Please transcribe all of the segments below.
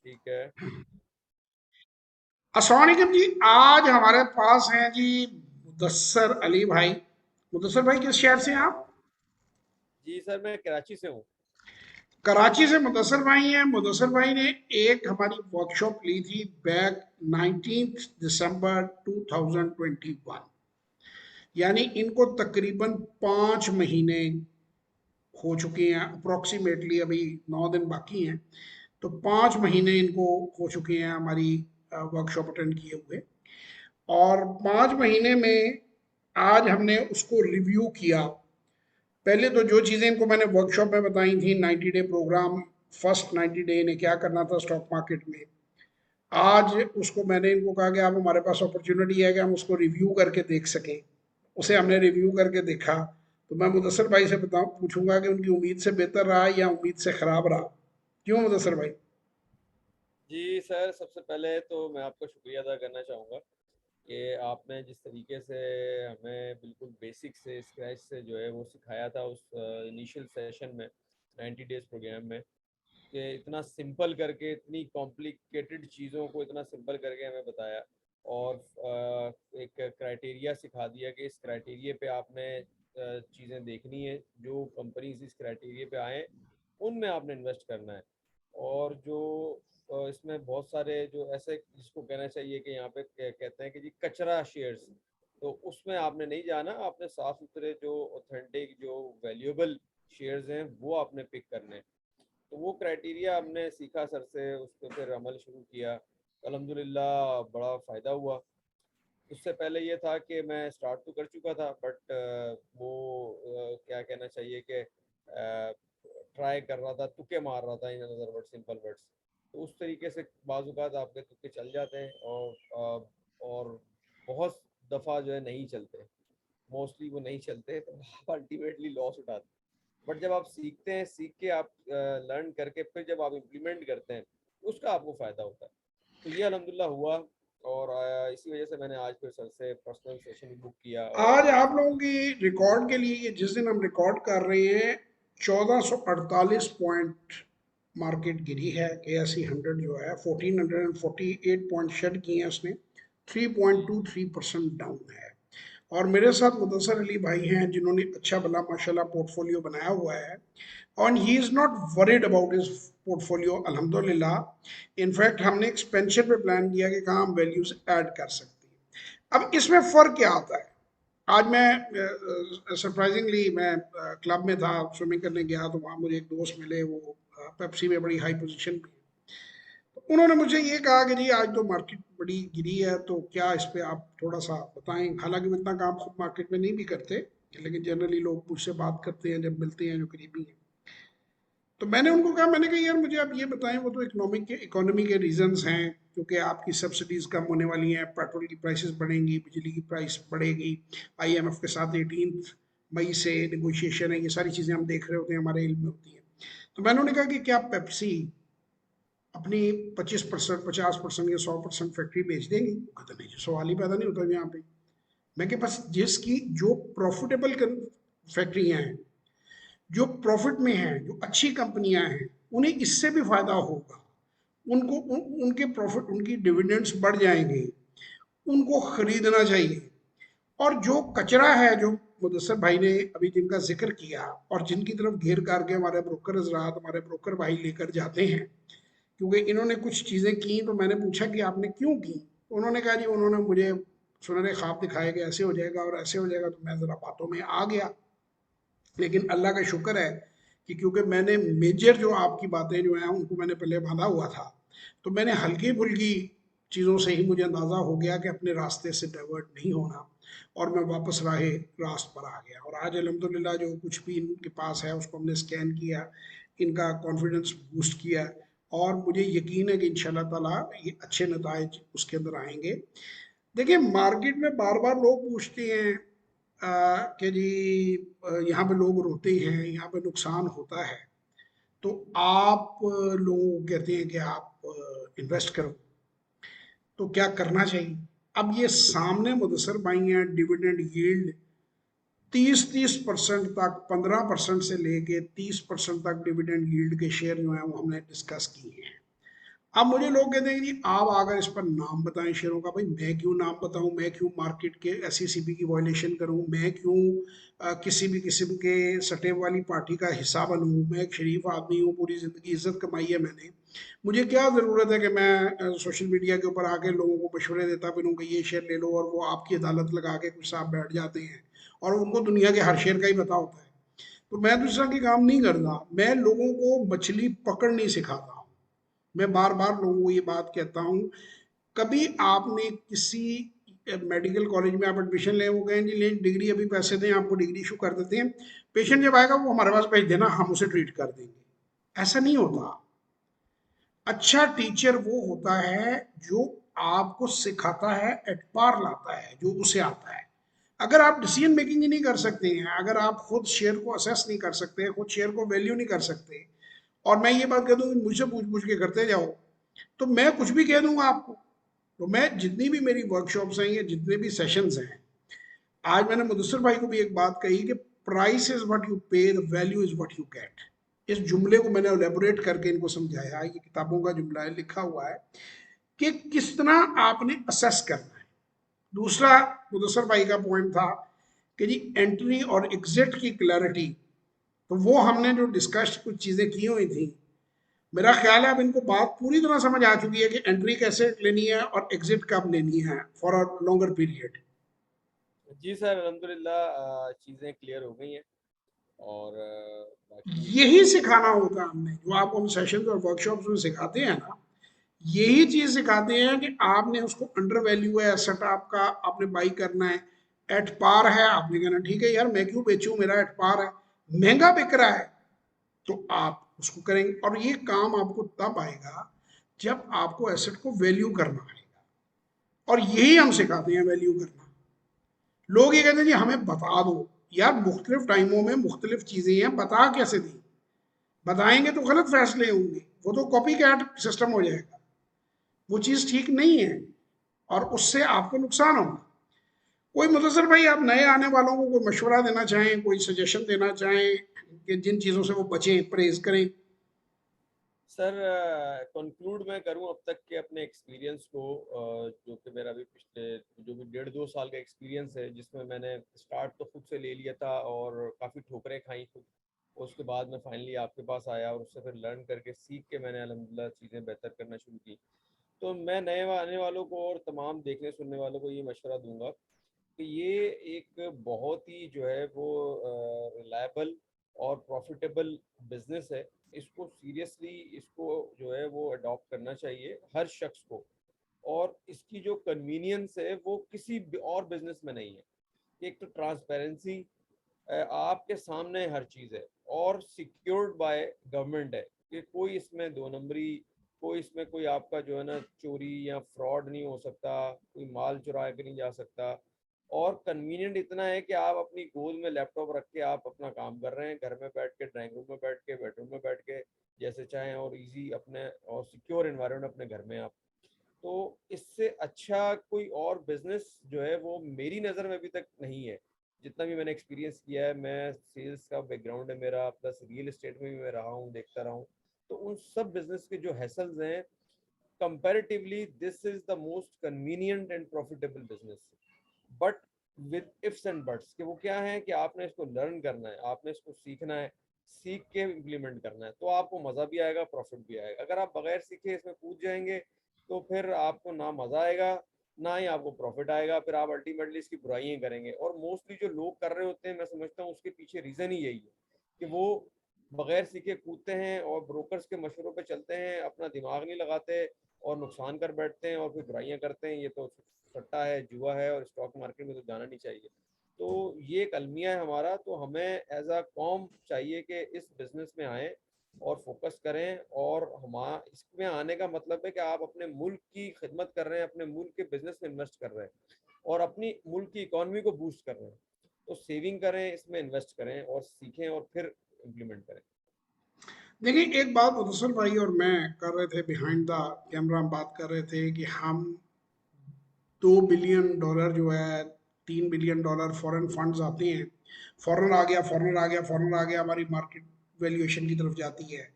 ठीक है। अस्सलाम वालेकुम जी। आज हमारे पास हैं जी मुदस्सर अली भाई। मुदस्सर भाई किस शहर से हैं आप? जी सर, मैं कराची से हूँ। कराची से मुदस्सर भाई हैं। मुदस्सर भाई ने एक हमारी वर्कशॉप ली थी बैक 19 दिसंबर 2021। यानी इनको तकरीबन 5 महीने हो चुके हैं अप्रोक्सीमेटली, अभी 9 दिन बाकी हैं। तो 5 महीने इनको हो चुके हैं हमारी वर्कशॉप अटेंड किए हुए। और 5 महीने में आज हमने उसको रिव्यू किया। पहले तो जो चीज़ें इनको मैंने वर्कशॉप में बताई थी, 90 डे प्रोग्राम, फर्स्ट 90 डे इन्हें क्या करना था स्टॉक मार्केट में, आज उसको मैंने इनको कहा कि आप, हमारे पास अपॉर्चुनिटी है कि हम उसको रिव्यू करके देख सकें। उसे हमने रिव्यू करके देखा। तो मैं मुदस्सर भाई से बताऊं, पूछूंगा कि उनकी उम्मीद से बेहतर रहा या उम्मीद से खराब रहा। क्यों मुदस्सर भाई? जी सर, सबसे पहले तो मैं आपका शुक्रिया अदा करना चाहूँगा कि आपने जिस तरीके से हमें बिल्कुल बेसिक से स्क्रैच से जो है वो सिखाया था उस इनिशियल सेशन में, 90 डेज़ प्रोग्राम में, कि इतना सिंपल करके इतनी कॉम्प्लिकेटेड चीज़ों को इतना सिंपल करके हमें बताया। और एक क्राइटेरिया सिखा दिया कि इस क्राइटेरिया पे आपने चीज़ें देखनी है, जो कंपनीज इस क्राइटेरिया पे आए उनमें आपने इन्वेस्ट करना है। और जो इसमें बहुत सारे जो ऐसे जिसको कहना चाहिए कि यहाँ पे कहते हैं कि जी कचरा शेयर्स, तो उसमें आपने नहीं जाना। आपने साफ सुथरे जो ऑथेंटिक जो वैल्यूएबल शेयर्स हैं वो आपने पिक करने हैं। तो वो क्राइटेरिया हमने सीखा सर से, उस पर फिर अमल शुरू किया। अल्हम्दुलिल्लाह बड़ा फ़ायदा हुआ। उससे पहले ये था कि मैं स्टार्ट तो कर चुका था, बट वो क्या कहना चाहिए कि ट्राई कर रहा था, तुक्के मार रहा था, in other word, simple words. तो उस तरीके से बाज़ आपके तुक्के चल जाते हैं, और बहुत दफ़ा जो है नहीं चलते, मोस्टली वो नहीं चलते, तो आप अल्टीमेटली लॉस उठाते हैं। बट जब आप सीखते हैं, सीख के आप लर्न करके फिर जब आप इम्प्लीमेंट करते हैं, उसका आपको फ़ायदा होता है। तो ये अल्हम्दुलिल्लाह हुआ। और इसी वजह से मैंने आज फिर सर से पर्सनल सेशन भी बुक किया आज और आप लोगों की रिकॉर्ड के लिए, ये जिस दिन हम रिकॉर्ड कर रहे हैं, 1448 मार्केट गिरी है। ASE 100 जो है 1448 शेड किए हैं उसने। 3.23% डाउन है। और मेरे साथ मुदस्सर अली भाई हैं जिन्होंने अच्छा भला माशाल्लाह पोर्टफोलियो बनाया हुआ है। और he is not worried about his portfolio, अल्हम्दुलिल्लाह। इनफैक्ट हमने एक्सपेंशन पे प्लान किया कि कहाँ हम वैल्यूज ऐड कर सकते हैं। अब इसमें फ़र्क क्या आता है? आज मैं सरप्राइजिंगली मैं क्लब में था, स्विमिंग करने गया, तो वहाँ मुझे एक दोस्त मिले, वो पेप्सी में बड़ी हाई पोजीशन पे हैं। तो उन्होंने मुझे ये कहा कि जी आज तो मार्केट बड़ी गिरी है, तो क्या इस पे आप थोड़ा सा बताएं। हालांकि वो इतना काम खुद मार्केट में नहीं भी करते, लेकिन जनरली लोग मुझसे बात करते हैं जब मिलते हैं जो करीबी हैं। तो मैंने उनको कहा, मैंने कहा यार मुझे आप ये बताएं, वो तो इकोनॉमी के रीजंस हैं, क्योंकि आपकी सब्सिडीज कम होने वाली हैं, पेट्रोल की प्राइसेस बढ़ेंगी, बिजली की प्राइस बढ़ेगी, IMF के साथ 18 मई से नेगोशिएशन है, ये सारी चीज़ें हम देख रहे होते हैं, हमारे इल्म में होती हैं। तो मैंने उन्हें कहा कि क्या पेप्सी अपनी 25%, 50% या 100% फैक्ट्री बेच देंगी? वो कहते नहीं जी, सवाल ही पैदा नहीं होता यहाँ पे। मैं कि बस जिसकी जो प्रॉफिटेबल फैक्ट्रियाँ हैं, जो प्रॉफिट में हैं, जो अच्छी कंपनियां हैं, उन्हें इससे भी फायदा होगा। उनके प्रॉफिट, उनकी डिविडेंड्स बढ़ जाएंगे, उनको खरीदना चाहिए। और जो कचरा है, जो मुदस्सर भाई ने अभी जिनका जिक्र किया, और जिनकी तरफ घेर करके हमारे ब्रोकर हजरात, हमारे ब्रोकर भाई लेकर जाते हैं, क्योंकि इन्होंने कुछ चीज़ें की, तो मैंने पूछा कि आपने क्यों की। तो उन्होंने कहा जी उन्होंने मुझे सुनहरे ख्वाब दिखाए कि ऐसे हो जाएगा और ऐसे हो जाएगा, तो मैं ज़रा बातों में आ गया। लेकिन अल्लाह का शुक्र है कि क्योंकि मैंने मेजर जो आपकी बातें जो हैं उनको मैंने पहले बांधा हुआ था, तो मैंने हल्की फुल्की चीज़ों से ही मुझे अंदाज़ा हो गया कि अपने रास्ते से डाइवर्ट नहीं होना, और मैं वापस रास्त पर आ गया। और आज अल्हम्दुलिल्लाह जो कुछ भी इनके पास है उसको हमने स्कैन किया, इनका कॉन्फिडेंस बूस्ट किया, और मुझे यकीन है कि इंशाल्लाह ताला ये अच्छे नताज उसके अंदर आएंगे। देखिए, मार्केट में बार बार लोग पूछते हैं कि जी यहाँ पे लोग रोते हैं, यहाँ पे नुकसान होता है, तो आप लोगों को कहते हैं कि आप इन्वेस्ट करो, तो क्या करना चाहिए? अब ये सामने मुदसर भाई हैं, डिविडेंड यील्ड 30-30% तक, 15% से लेके 30% तक डिविडेंड यील्ड के शेयर जो हैं वो हमने डिस्कस किए हैं। अब मुझे लोग कहते हैं कि जी आप अगर इस पर नाम बताएं शेयरों का, भाई मैं क्यों नाम बताऊं, मैं क्यों मार्केट के एसईसीपी की वायलेशन करूं, मैं क्यों किसी भी किस्म के सटेब वाली पार्टी का हिस्सा बनूं, मैं एक शरीफ आदमी हूं, पूरी जिंदगी इज्जत कमाई है मैंने, मुझे क्या जरूरत है कि मैं सोशल मीडिया के ऊपर आके लोगों को मशवरे देता फिरूं कि ये शेयर ले लो, और वो आपकी अदालत लगा के कुछ साहब बैठ जाते हैं और उनको दुनिया के हर शेयर का ही पता होता है। तो मैं तो इस तरह के काम नहीं करता, मैं लोगों को मछली पकड़नी सिखाता हूँ। मैं बार बार लोगों को ये बात कहता हूँ, कभी आपने किसी मेडिकल कॉलेज में आप एडमिशन ले, वो कहें जी ले डिग्री अभी पैसे दें आपको डिग्री इशू कर देते हैं, पेशेंट जब आएगा वो हमारे पास भेज देना हम उसे ट्रीट कर देंगे, ऐसा नहीं होता। अच्छा टीचर वो होता है जो आपको सिखाता है, एट पार लाता है जो उसे आता है। अगर आप डिसीजन मेकिंग ही नहीं कर सकते हैं, अगर आप खुद शेयर को असेस नहीं कर सकते, खुद शेयर को वैल्यू नहीं कर सकते, और मैं ये बात कह दूं मुझसे पूछ पूछ के करते जाओ, तो मैं कुछ भी कह दूंगा आपको। तो मैं जितनी भी मेरी वर्कशॉप्स हैं या जितने भी सेशंस हैं, आज मैंने मुदस्सिर भाई को भी एक बात कही कि प्राइस इज व्हाट यू पे, the value is what you get. इस जुमले को मैंने एलेबोरेट करके इनको समझाया, ये किताबों का जुमला है, लिखा हुआ है कि किस तरह आपने असेस करना है। दूसरा मुदस्सिर भाई का पॉइंट था कि जी एंट्री और एग्जिट की क्लैरिटी, तो वो हमने जो डिस्कस कुछ चीज़ें की हुई थी, मेरा ख्याल है अब इनको बात पूरी तरह समझ आ चुकी है कि एंट्री कैसे लेनी है और एग्जिट कब लेनी है फॉर अ लॉन्गर पीरियड। जी सर, अल्हम्दुलिल्लाह चीज़ें क्लियर हो गई हैं। और बाकी यही सिखाना होता है हमने, जो आपको हम सेशन और वर्कशॉप्स में सिखाते हैं ना, यही चीज सिखाते हैं कि आपने उसको अंडर वैल्यू है एसेट आपका, आपने बाई करना है। एट पार है, आपने कहना ठीक है यार मैं क्यों बेचूं, मेरा एट पार है, महंगा बिक रहा है, तो आप उसको करेंगे। और ये काम आपको तब आएगा जब आपको एसेट को वैल्यू करना आएगा, और यही हम सिखाते हैं, वैल्यू करना। लोग ये कहते हैं जी हमें बता दो, यार मुख्तलिफ टाइमों में मुख्तलिफ चीजें हैं, बता कैसे दी, बताएंगे तो गलत फैसले होंगे, वो तो कॉपी कैट सिस्टम हो जाएगा, वो चीज ठीक नहीं है, और उससे आपको नुकसान होगा। कोई मुदस्सिर भाई आप नए आने वालों को कोई मशवरा देना चाहें, कोई सजेशन देना चाहें कि जिन चीज़ों से वो बचें, परहेज करें? सर कंक्लूड मैं करूं अब तक के अपने एक्सपीरियंस को, जो कि मेरा भी पिछले जो भी 1.5-2 साल का एक्सपीरियंस है, जिसमें मैंने स्टार्ट तो खुद से ले लिया था और काफ़ी ठोकरें खाई खुद। उसके बाद मैं फाइनली आपके पास आया और उससे फिर लर्न करके सीख के मैंने अल्हम्दुलिल्लाह चीज़ें बेहतर करना शुरू की। तो मैं नए आने वालों को और तमाम देखने सुनने वालों को ये मशवरा दूंगा कि ये एक बहुत ही जो है वो रिलायबल और प्रॉफिटेबल बिजनेस है। इसको सीरियसली इसको जो है वो अडॉप्ट करना चाहिए हर शख्स को। और इसकी जो कन्वीनियंस है वो किसी और बिजनेस में नहीं है। एक तो ट्रांसपेरेंसी, आपके सामने हर चीज़ है, और सिक्योर्ड बाय गवर्नमेंट है कि कोई इसमें दो नंबरी, कोई इसमें कोई आपका जो है ना चोरी या फ्रॉड नहीं हो सकता, कोई माल चुरा के नहीं जा सकता। और कन्वीनियंट इतना है कि आप अपनी गोद में लैपटॉप रख के आप अपना काम कर रहे हैं, घर में बैठ के, ड्राइंग रूम में बैठ के, बेडरूम में बैठ के, जैसे चाहें, और इजी अपने और सिक्योर एनवायरनमेंट अपने घर में आप। तो इससे अच्छा कोई और बिजनेस जो है वो मेरी नज़र में अभी तक नहीं है। जितना भी मैंने एक्सपीरियंस किया है, मैं सेल्स का बैकग्राउंड है मेरा, प्लस रियल एस्टेट में भी मैं रहा हूँ, देखता रहा हूँ। तो उन सब बिजनेस के जो हैसल्स हैं, comparatively this is the most convenient and profitable business. But with ifs and buts, कि वो क्या है कि आपने इसको लर्न करना है, आपने इसको सीखना है, सीख के इम्प्लीमेंट करना है, तो आपको मज़ा भी आएगा, प्रॉफिट भी आएगा। अगर आप बगैर सीखे इसमें कूद जाएंगे तो फिर आपको ना मज़ा आएगा, ना ही आपको प्रॉफिट आएगा, फिर आप अल्टीमेटली इसकी बुराइयां करेंगे। और मोस्टली जो लोग कर रहे होते हैं, मैं समझता हूँ उसके पीछे रीज़न ही यही है कि वो बगैर सीखे कूदते हैं और ब्रोकर्स के मशवरों पे चलते हैं, अपना दिमाग नहीं लगाते और नुकसान कर बैठते हैं और फिर बुराइयां करते हैं। ये तो सट्टा है, जुआ है, और स्टॉक मार्केट में तो जाना नहीं चाहिए। तो ये एक अलमिया है हमारा। तो हमें एज अ कॉम चाहिए कि इस बिज़नेस में आएँ और फोकस करें। और हमारा इसमें आने का मतलब है कि आप अपने मुल्क की खिदमत कर रहे हैं, अपने मुल्क के बिजनेस में इन्वेस्ट कर रहे हैं और अपनी मुल्क की इकॉनमी को बूस्ट कर रहे हैं। तो सेविंग करें, इसमें इन्वेस्ट करें और सीखें और फिर इम्प्लीमेंट करें। देखिए एक बात मुदस्सिर भाई और मैं कर रहे थे बिहाइंड द कैमरा, हम बात कर रहे थे कि हम $2 बिलियन जो है, $3 बिलियन फॉरेन फंड्स आते हैं, फॉरेन आ गया, फॉरेन आ गया, फॉरेन आ गया, हमारी मार्केट वैल्यूएशन की तरफ जाती है।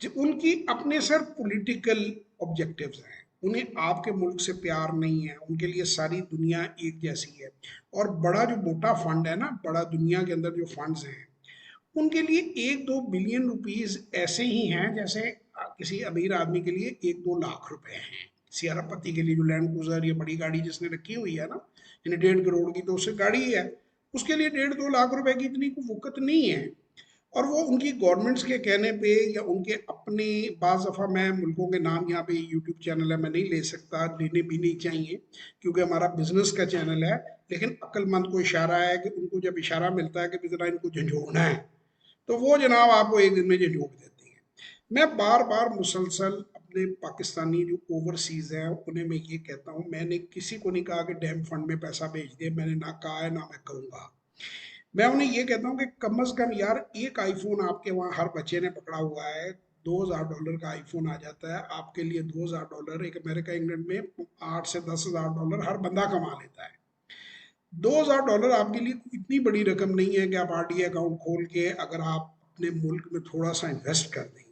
जो उनकी अपने सर पॉलिटिकल ऑब्जेक्टिव्स हैं, उन्हें आपके मुल्क से प्यार नहीं है, उनके लिए सारी दुनिया एक जैसी है। और बड़ा जो मोटा फंड है ना, बड़ा दुनिया के अंदर जो फंड्स हैं, उनके लिए 1-2 बिलियन रुपीस ऐसे ही हैं जैसे किसी अमीर आदमी के लिए 1-2 लाख रुपए हैं। सियारापति के लिए जो लैंड क्रूजर या बड़ी गाड़ी जिसने रखी हुई है ना, यानी 1.5 करोड़ की तो उससे गाड़ी है, उसके लिए 1.5-2 लाख रुपए की इतनी कोई वक़्त नहीं है। और वो उनकी गवर्नमेंट्स के कहने पे या उनके अपने, बाज़ दफ़ा मैं मुल्कों के नाम यहाँ पे यूट्यूब चैनल है मैं नहीं ले सकता, लेने भी नहीं चाहिए क्योंकि हमारा बिजनेस का चैनल है, लेकिन अक्लमंद को इशारा है कि उनको जब इशारा मिलता है कि ज़रा इनको झंझोड़ना है, तो वो जनाब आपको एक दिन में झंझोड़ देती है। मैं बार बार मुसलसल अपने पाकिस्तानी जो ओवरसीज हैं उन्हें मैं ये कहता हूँ, मैंने किसी को नहीं कहा कि डैम फंड में पैसा भेज दे, मैंने ना कहा है ना मैं कहूँगा। मैं उन्हें ये कहता हूँ कि कम से कम यार एक आईफोन आपके वहाँ हर बच्चे ने पकड़ा हुआ है, $2,000 का आईफोन आ जाता है आपके लिए। $2,000 एक अमेरिका इंग्लैंड में 8 से 10 हज़ार डॉलर हर बंदा कमा लेता है। $2,000 आपके लिए इतनी बड़ी रकम नहीं है कि आप आरडी अकाउंट खोल के अगर आप अपने मुल्क में थोड़ा सा इन्वेस्ट कर दें,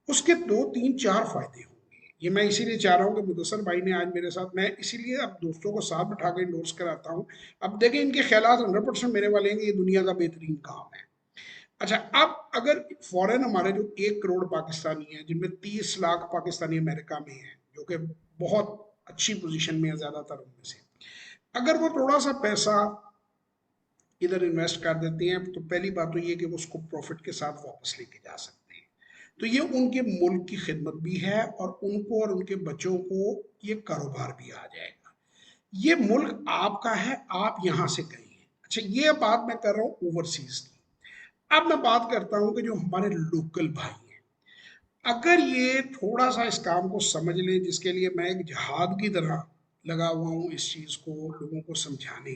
उसके 2-3-4 फायदे होंगे। ये मैं इसीलिए चाह रहा हूँ कि मुदस्सर भाई ने आज मेरे साथ, मैं इसीलिए अब दोस्तों को साथ बिठा के इंडोर्स कराता हूँ। अब देखें इनके ख्यालात 100% मेरे वाले हैं कि ये दुनिया का बेहतरीन काम है। अच्छा, अब अगर फॉरेन हमारे जो 1 करोड़ पाकिस्तानी हैं, जिनमें 30 लाख पाकिस्तानी अमेरिका में हैं, जो कि बहुत अच्छी पोजीशन में है ज़्यादातर उनमें से, अगर वो थोड़ा सा पैसा इधर इन्वेस्ट कर देते हैं तो पहली बात तो ये कि वो उसको प्रॉफिट के साथ वापस लेके जा सकते हैं। तो ये उनके मुल्क की खिदमत भी है और उनको और उनके बच्चों को ये कारोबार भी आ जाएगा। ये मुल्क आपका है, आप यहाँ से गए हैं। अच्छा, ये बात मैं कर रहा हूँ ओवरसीज की। अब मैं बात करता हूँ कि जो हमारे लोकल भाई हैं, अगर ये थोड़ा सा इस काम को समझ लें, जिसके लिए मैं एक जहाद की तरह लगा हुआ हूँ इस चीज़ को लोगों को समझाने,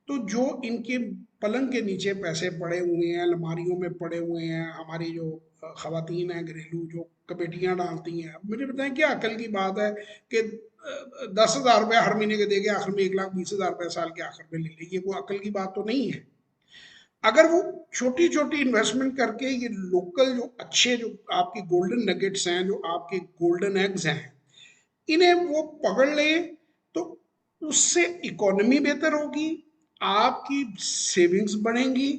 तो जो इनके पलंग के नीचे पैसे पड़े हुए हैं, अलमारियों में पड़े हुए हैं, हमारी जो खवातीन हैं घरेलू जो कमेटियां डालती हैं, मुझे बताएं क्या अकल की बात है कि 10,000 रुपया हर महीने के देके आखिर में 1,20,000 रुपया साल के आखिर में ले ले, ये कोई अकल की बात तो नहीं है। अगर वो छोटी छोटी इन्वेस्टमेंट करके ये लोकल जो अच्छे जो आपकी गोल्डन नगेट्स हैं, जो आपके गोल्डन एग्स हैं, इन्हें वो पकड़ ले, तो उससे इकोनॉमी बेहतर होगी, आपकी सेविंग्स बढ़ेंगी,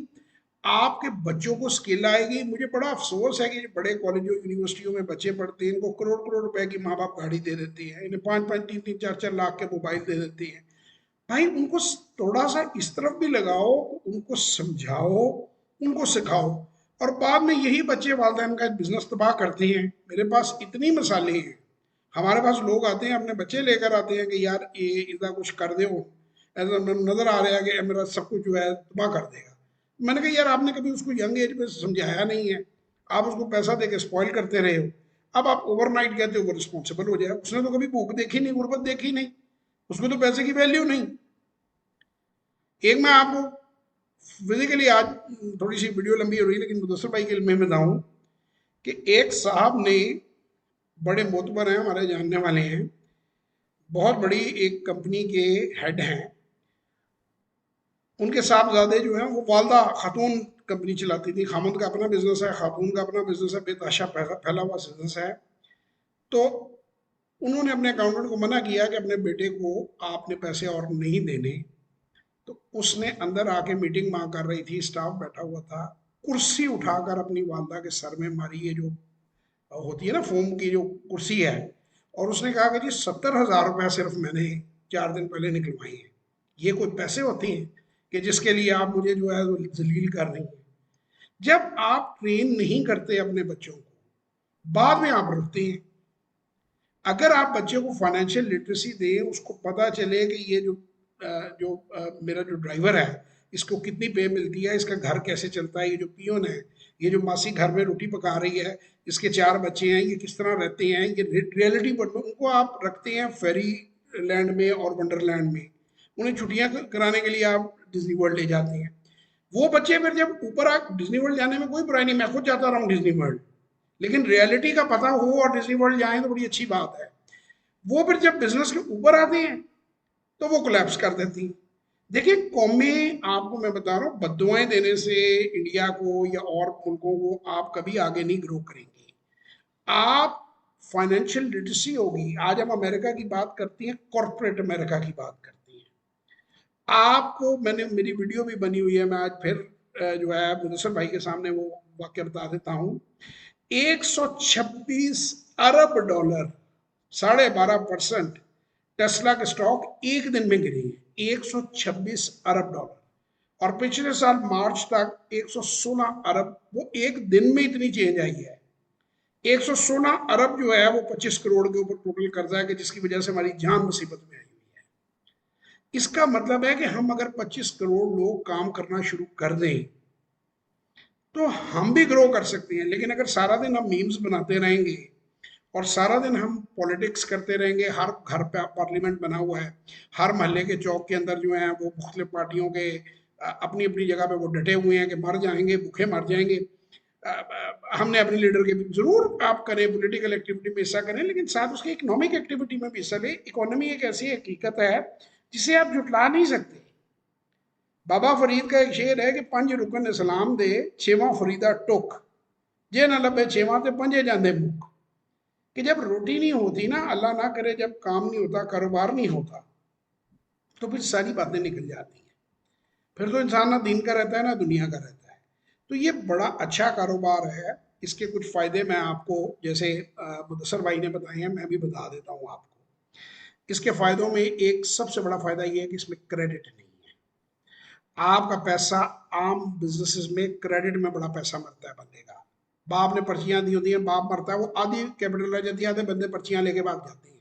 आपके बच्चों को स्किल आएगी। मुझे बड़ा अफसोस है कि जो बड़े कॉलेजों यूनिवर्सिटियों में बच्चे पढ़ते हैं, इनको करोड़ करोड़ रुपए की माँ बाप गाड़ी दे देते हैं, इन्हें 5-5, 3-3, 4-4 लाख के मोबाइल दे देते हैं। भाई उनको थोड़ा सा इस तरफ भी लगाओ, उनको समझाओ, उनको सिखाओ। और बाद में यही बच्चे वालिदैन का बिजनेस तबाह करते हैं। मेरे पास इतनी मिसालें हैं, हमारे पास लोग आते हैं अपने बच्चे लेकर आते हैं कि यार ये इतना कुछ कर दो, ऐसा नजर आ रहा है कि मेरा सब कुछ जो है तबाह कर देगा। मैंने कहा यार आपने कभी उसको यंग एज में समझाया नहीं है, आप उसको पैसा दे के स्पॉइल करते रहे हो। अब आप ओवरनाइट कहते हो वो रिस्पॉन्सिबल हो जाए, उसने तो कभी भूख देखी नहीं, गुर्बत देखी नहीं, उसको तो पैसे की वैल्यू नहीं। एक मैं आपको फिजिकली आज थोड़ी सी वीडियो लंबी हो रही है लेकिन मुदस्सर भाई के लिए मैं बताऊं कि एक साहब ने, बड़े मोतबर हैं, हमारे जानने वाले हैं, बहुत बड़ी एक कंपनी के हेड हैं, उनके साहबजादे जो हैं वो वालदा खातून कंपनी चलाती थी, खामद का अपना बिजनेस है, खातून का अपना बिजनेस है, बेतहाशा फैला हुआ बिजनेस है। तो उन्होंने अपने अकाउंटेंट को मना किया कि अपने बेटे को आपने पैसे और नहीं देने। तो उसने अंदर आके मीटिंग माँ कर रही थी, स्टाफ बैठा हुआ था, कुर्सी उठाकर अपनी वालदा के सर में मारी, ये जो होती है ना फोम की जो कुर्सी है, और उसने कहा कि जी 70,000 रुपया सिर्फ मैंने 4 दिन पहले निकलवाई है। ये कोई पैसे होते हैं कि जिसके लिए आप मुझे जो है जलील कर रही हैं। जब आप ट्रेन नहीं करते अपने बच्चों को, बाद में आप रखते हैं। अगर आप बच्चे को फाइनेंशियल लिटरेसी दें, उसको पता चले कि ये मेरा जो ड्राइवर है इसको कितनी पे मिलती है, इसका घर कैसे चलता है, ये जो पियोन है, ये जो मासी घर में रोटी पका रही है, इसके 4 बच्चे हैं, ये किस तरह रहते हैं, ये रियलिटी पर उनको आप रखते हैं फेरी लैंड में और वंडरलैंड में, उन्हें छुट्टियां कराने के लिए आप डिज्नी वर्ल्ड ले जाते हैं। वो बच्चे फिर जब ऊपर आ, डिज्नी वर्ल्ड जाने में कोई बुराई नहीं, मैं खुद जाता रहा हूँ डिज्नी वर्ल्ड, लेकिन रियलिटी का पता हो और डिज्नी वर्ल्ड जाए तो बड़ी अच्छी बात है। वो फिर जब बिजनेस के ऊपर आते हैं तो वो कोलैप्स कर देती हैं। देखिए कौमें, आपको मैं बता रहा हूँ, बद्दुआएं देने से इंडिया को या और मुल्कों को आप कभी आगे नहीं ग्रो करेंगे। आप फाइनेंशियल लिटरेसी होगी। आज हम अमेरिका की बात करती हैं, कॉर्पोरेट अमेरिका की बात करती हैं। आपको मैंने मेरी वीडियो भी बनी हुई है, मैं आज फिर जो है मुदस्सर भाई के सामने वो वाक्य बता देता हूँ। 126 अरब डॉलर, 12.5% टेस्ला के स्टॉक एक दिन में गिरी है। 126 अरब डॉलर। और पिछले साल मार्च तक 116 अरब, वो एक दिन में इतनी चेंज आई है। 116 अरब जो है वो 25 करोड़ के ऊपर टोटल कर्जा है, कि जिसकी वजह से हमारी जान मुसीबत में आई हुई है। इसका मतलब है कि हम अगर 25 करोड़ लोग काम करना शुरू कर दें तो हम भी ग्रो कर सकते हैं। लेकिन अगर सारा दिन हम मीम्स बनाते रहेंगे और सारा दिन हम पॉलिटिक्स करते रहेंगे, हर घर पे पार्लियामेंट बना हुआ है, हर मोहल्ले के चौक के अंदर जो है वो मुख्तलिफ पार्टियों के अपनी अपनी जगह पे वो डटे हुए हैं कि मर जाएंगे, भूखे मर जाएंगे। हमने अपने लीडर के, जरूर आप करें पॉलिटिकल एक्टिविटी में हिस्सा करें, लेकिन साथ उसके इकोनॉमिक एक्टिविटी में भी हिस्सा लें। इकोनॉमी एक ऐसी हकीकत है जिसे आप जुटला नहीं सकते। बाबा फरीद का एक शेर है कि पंज रुकन इस्लाम दे, छेवां फरीदा टुक, जे न लभे छेवां ते पंजे जांदे मुक। कि जब रोटी नहीं होती ना, अल्लाह ना करे, जब काम नहीं होता, कारोबार नहीं होता, तो फिर सारी बातें निकल जाती हैं। फिर तो इंसान ना दीन का रहता है ना दुनिया का रहता है। तो ये बड़ा अच्छा कारोबार है। इसके कुछ फायदे मैं आपको, जैसे मुदस्सर भाई ने बताए हैं, मैं भी बता देता हूँ आपको। इसके फायदों में एक सबसे बड़ा फायदा ये है कि इसमें क्रेडिट नहीं है। आपका पैसा, आम बिजनेसेस में क्रेडिट में बड़ा पैसा मरता है बंदे का। बाप ने पर्चियां दी होती हैं, बाप मरता है, वो आधी कैपिटल रह जाती है, आधे बंदे पर्चियां लेके भाग जाते हैं।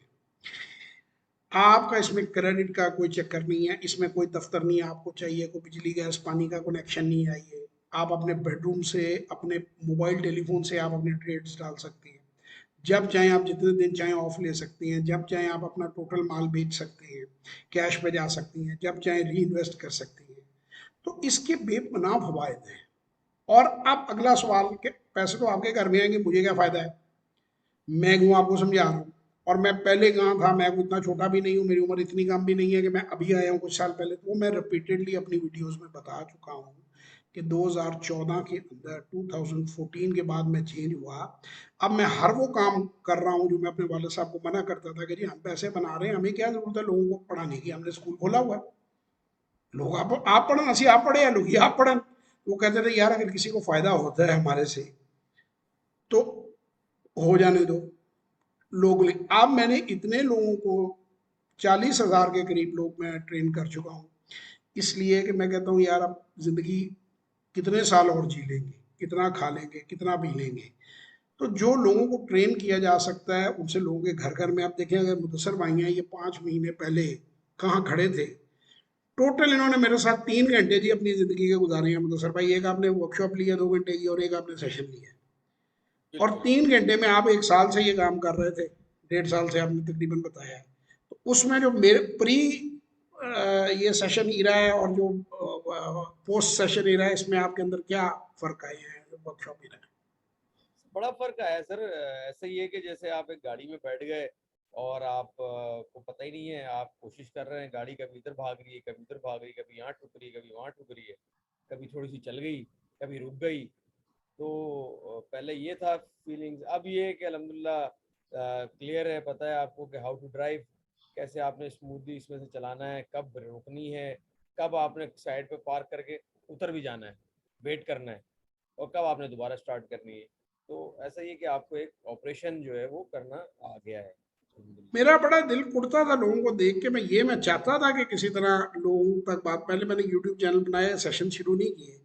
आपका इसमें क्रेडिट का कोई चक्कर नहीं है, इसमें कोई दफ्तर नहीं आपको चाहिए, कोई बिजली गैस पानी का कनेक्शन नहीं चाहिए। आप अपने बेडरूम से, अपने मोबाइल टेलीफोन से आप अपने ट्रेड्स डाल सकते हैं। जब चाहें आप जितने दिन चाहें ऑफ ले सकते हैं, जब चाहें आप अपना टोटल माल बेच सकते हैं, कैश पे जा सकती हैं, जब चाहें री इन्वेस्ट कर सकती हैं। तो इसके बेपनाह फवायद हैं। और अब अगला सवाल कि पैसे तो आपके घर में आएंगे, मुझे क्या फायदा है? मैं क्यों आपको समझा रहा हूँ? और मैं पहले कहाँ था? मैं इतना छोटा भी नहीं हूँ, मेरी उम्र इतनी कम भी नहीं है कि मैं अभी आया हूँ कुछ साल पहले। तो मैं रिपीटेडली अपनी वीडियोस में बता चुका हूँ कि 2014 के अंदर, 2014 के बाद मैं चेंज हुआ। अब मैं हर वो काम कर रहा हूँ जो मैं अपने वाले साहब को मना करता था कि जी हम पैसे बना रहे हैं, हमें क्या जरूरत है लोगों को पढ़ाने की, हमने स्कूल खोला हुआ है, लोग आप पढ़न, असी आप पढ़े या लोग ही आप पढ़न। वो कहते थे यार अगर किसी को फायदा होता है हमारे से तो हो जाने दो। लोग अब मैंने इतने लोगों को, 40,000 के करीब लोग मैं ट्रेन कर चुका हूँ। इसलिए कि मैं कहता हूँ यार अब जिंदगी कितने साल और जी लेंगे, कितना खा लेंगे, कितना पी लेंगे। तो जो लोगों को ट्रेन किया जा सकता है उनसे लोगों के घर घर में, आप देखें अगर मुदस्सर भाई हैं, ये 5 महीने पहले कहाँ खड़े थे। टोटल इन्होंने मेरे साथ 3 घंटे जी अपनी जिंदगी के गुजारे हैं मुदस्सर भाई। एक आपने वर्कशॉप लिया 2 घंटे की, और एक आपने सेशन लिया। और बिल्कुल। 3 घंटे में आप 1 साल से ये काम कर रहे थे, 1.5 साल से आपने तकरीबन बताया है। तो उसमें जो मेरे प्री ये सेशन ईरा है और जो पोस्ट सेशन ईरा है, इसमें आपके अंदर क्या फर्क आए हैं वर्कशॉप ईरा? बड़ा फर्क आया है सर। ऐसा ही है कि जैसे आप एक गाड़ी में बैठ गए और आप को पता ही नहीं है, आप कोशिश कर रहे हैं, गाड़ी कभी इधर भाग रही है, कभी उधर भाग रही है, कभी यहाँ ठुक रही है, कभी वहाँ ठुक रही है, कभी थोड़ी सी चल गई, कभी रुक गई। तो पहले ये था फीलिंग्स। अब ये है कि अल्हम्दुलिल्लाह क्लियर है, पता है आपको कि हाउ टू ड्राइव, कैसे आपने स्मूथली इसमें से चलाना है, कब रुकनी है, कब आपने साइड पे पार्क करके उतर भी जाना है, वेट करना है, और कब आपने दोबारा स्टार्ट करनी है। तो ऐसा ही है कि आपको एक ऑपरेशन जो है वो करना आ गया है अल्हम्दुलिल्लाह। मेरा बड़ा दिल कुड़ता था लोगों को देख के। मैं चाहता था कि किसी तरह लोगों तक बात, पहले मैंने यूट्यूब चैनल बनाया, सेशन शुरू नहीं किए।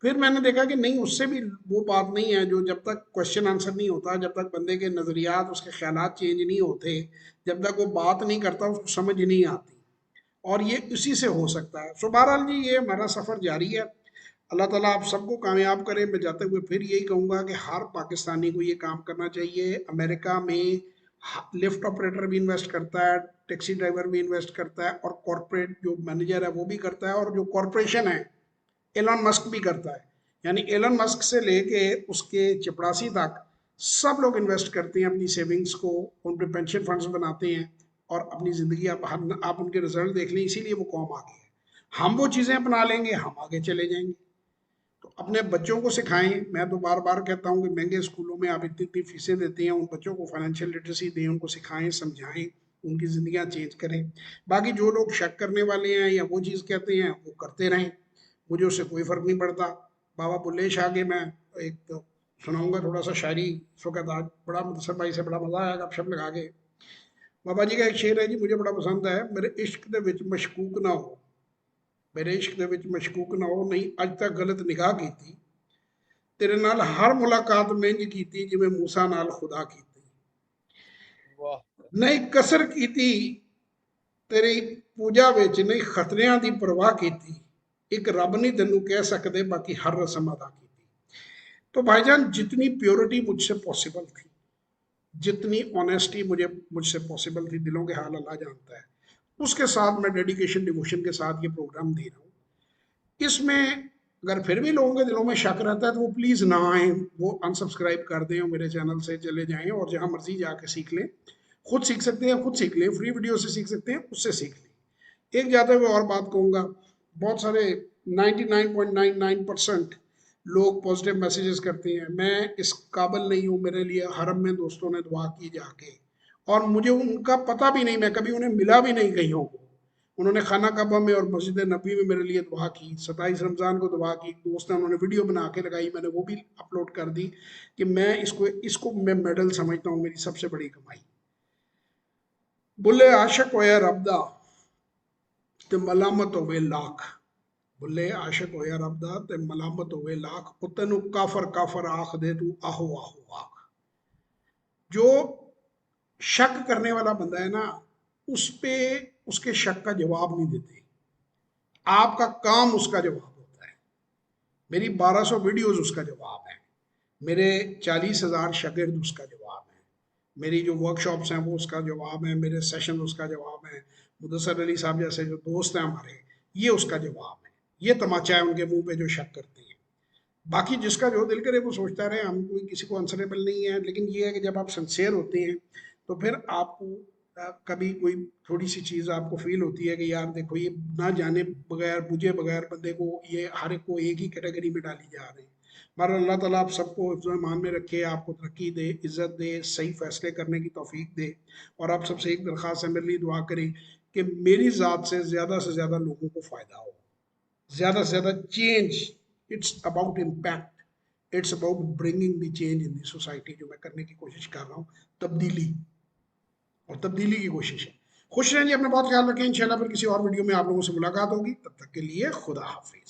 फिर मैंने देखा कि नहीं, उससे भी वो बात नहीं है जो, जब तक क्वेश्चन आंसर नहीं होता, जब तक बंदे के नज़रियात, उसके ख्यालात चेंज नहीं होते, जब तक वो बात नहीं करता, उसको समझ नहीं आती। और ये इसी से हो सकता है। सो बहरहाल जी, ये हमारा सफ़र जारी है। अल्लाह ताला आप सबको कामयाब करे। मैं जाते हुए फिर यही कहूँगा कि हर पाकिस्तानी को ये काम करना चाहिए। अमेरिका में लिफ्ट ऑपरेटर भी इन्वेस्ट करता है, टैक्सी ड्राइवर भी इन्वेस्ट करता है, और कॉरपोरेट जो मैनेजर है वो भी करता है, और जो कॉरपोरेशन है, एलन मस्क भी करता है। यानी एलन मस्क से लेके उसके चपड़ासी तक सब लोग इन्वेस्ट करते हैं अपनी सेविंग्स को, उन पे पेंशन फंड्स बनाते हैं, और अपनी ज़िंदगी आप उनके रिजल्ट देख लें, इसीलिए वो कौम आगे है। हम वो चीज़ें अपना लेंगे, हम आगे चले जाएंगे। तो अपने बच्चों को सिखाएं। मैं तो बार बार कहता हूँ कि महंगे स्कूलों में आप इतनी इतनी फीसें देते हैं, उन बच्चों को फाइनेंशियल लिटरेसी दें, उनको सिखाएं, समझाएं, उनकी ज़िंदगियाँ चेंज करें। बाकी जो लोग शक करने वाले हैं या वो चीज़ कहते हैं वो करते रहें, मुझे उससे कोई फ़र्क नहीं पड़ता। बाबा बुल्ले शाह के मैं एक तो सुनाऊंगा थोड़ा सा शायरी इस वक्त, आज बड़ा मुदस्सर भाई से बड़ा मज़ा आया गपशप लगा के। बाबा जी का एक शेर है जी, मुझे बड़ा पसंद है। मेरे इश्क दे विच मशकूक ना हो, मेरे इश्क दे विच मशकूक ना हो, नहीं अज तक गलत निगाह की थी, तेरे नाल हर मुलाकात में इंज कीती जिवें मूसा नाल खुदा कीती, वाह। नहीं कसर कीती तेरी पूजा विच, नहीं खतरियां दी परवाह कीती, एक रब नहीं तेनू कह सकते बाकी हर रस्म अदा की। तो भाईजान जितनी प्योरिटी मुझसे पॉसिबल थी, जितनी ऑनेस्टी मुझसे पॉसिबल थी, दिलों के हाल अल्लाह जानता है, उसके साथ मैं डेडिकेशन डिवोशन के साथ ये प्रोग्राम दे रहा हूँ। इसमें अगर फिर भी लोगों के दिलों में शक रहता है तो वो प्लीज़ ना आए, वो अनसब्सक्राइब कर दें और मेरे चैनल से चले जाएं और जहाँ मर्जी जाके सीख लें। खुद सीख सकते हैं, खुद सीख लें, फ्री वीडियो से सीख सकते हैं, उससे सीख लें। एक जाते हुए और बात कहूँगा, बहुत सारे 99.99% लोग पॉजिटिव मैसेजेस करते हैं, मैं इस काबिल नहीं हूँ, मेरे लिए हरम में दोस्तों ने दुआ की जाके, और मुझे उनका पता भी नहीं, मैं कभी उन्हें मिला भी नहीं कहीं हो। उन्होंने खाना काबा में और मस्जिद नबी में मेरे लिए दुआ की, 27 रमज़ान को दुआ की। दोस्त ने उन्होंने वीडियो बना के लगाई, मैंने वो भी अपलोड कर दी कि मैं इसको इसको मैं मेडल समझता हूँ, मेरी सबसे बड़ी कमाई। बुल्ले आशक होया रब दा ते मलामत होवे लाख, बुल्ले आशक होया रब दा ते मलामत होवे लाख, ओ तेनू काफर काफर आख दे तू आहो आहो आख। जो शक करने वाला बंदा है ना, उस पे उसके शक का जवाब नहीं देते, आपका काम उसका जवाब होता है। मेरी 1200 वीडियोस उसका जवाब है, मेरे 40,000 शागिर्द उसका जवाब है, मेरी जो वर्कशॉप्स हैं वो उसका जवाब है, मेरे सेशन उसका जवाब है, मुदस्सर अली साहब जैसे जो दोस्त हैं हमारे, ये उसका जवाब है। ये तमाचा है उनके मुंह पे जो शक करते हैं। बाकी जिसका जो दिल करे वो सोचता रहे, हम कोई किसी को आंसरेबल नहीं है, लेकिन ये है कि जब आप सिंसेयर होते हैं तो फिर आपको कभी कोई थोड़ी सी चीज़ आपको फील होती है कि यार देखो ये ना जाने बगैर मुझे बगैर बंदे को ये हर एक को एक ही कैटेगरी में डाली जा रहे हैं। मगर अल्लाह ताला आप सबको हिफ्ज़ ईमान में रखे, आपको तरक्की दे, इज़्ज़त दे, सही फैसले करने की तौफीक दे। और आप सबसे एक दरख्वास्त है, मेरे लिए दुआ करें कि मेरी ज़ात से ज़्यादा लोगों को फ़ायदा हो, ज़्यादा से ज़्यादा change. It's about impact, it's about bringing the change in the society, जो मैं करने की कोशिश कर रहा हूँ, तब्दीली, और तब्दीली की कोशिश है। खुश रहें जी, अपना बहुत ख्याल रखें। इंशाल्लाह फिर किसी और वीडियो में आप लोगों से मुलाकात होगी, तब तक के लिए खुदा हाफिज।